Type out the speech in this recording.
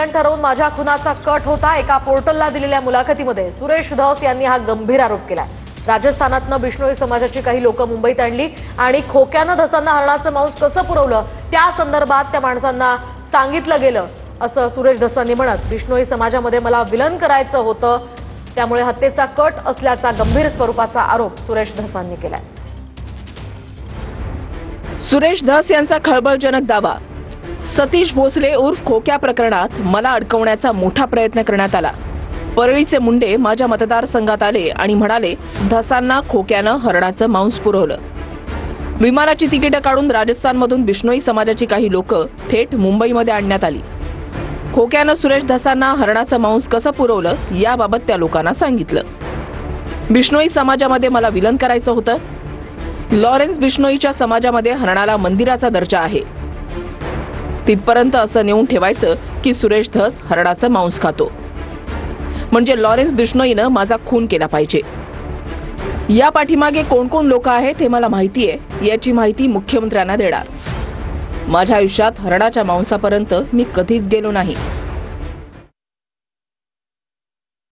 Villain ठरवून माझ्या खुनाचा कट होता। एका पोर्टलला दिलेल्या मुलाखतीमध्ये सुरेश धस यांनी हा गंभीर आरोप केलाय। राजस्थानातनं बिश्नोई समाजाची काही लोक मुंबईत आणली आणि खोक्यानं धसांना हरणाचं मांस कसं पुरवलं त्या संदर्भात त्या माणसांना सांगितलं गेलं असं सुरेश धसांनी म्हणत बिश्नोई समाजामध्ये मला विलन करायचं होतं, त्यामुळे हत्येचा कट असल्याचा गंभीर स्वरूपाचा आरोप सुरेश धसांनी केलाय। सुरेश धस यांचा खळबळजनक दावा। सतीश भोसले उर्फ खोक्या प्रकरणात मला अडकवण्याचा मोठा प्रयत्न करण्यात आला। परळीचे मुंडे माझ्या मतदारसंघात आले आणि म्हणाले धसांना खोक्यानं हरणाचं मांस पुरवलं। विमानाची तिकीटं काढून राजस्थानमधून बिश्नोई समाजाची काही लोक थेट मुंबईमध्ये आणण्यात आली। खोक्यानं सुरेश धसांना हरणाचं मांस कसं पुरवलं याबाबत त्या लोकांना सांगितलं। बिश्नोई समाजामध्ये मला विलन करायचं होतं। लॉरेन्स बिश्नोईच्या समाजामध्ये हरणाला मंदिराचा दर्जा आहे। तिथपर्यंत असं नेऊन ठेवायचं की सुरेश धस हरणाचं मांस खातो, म्हणजे लॉरेन्स बिश्नोईनं माझा खून केला पाहिजे। या पाठीमागे कोण कोण लोक आहेत हे मला माहिती आहे, याची माहिती मुख्यमंत्र्यांना देणार। माझ्या आयुष्यात हरणाच्या मांसापर्यंत मी कधीच गेलो नाही।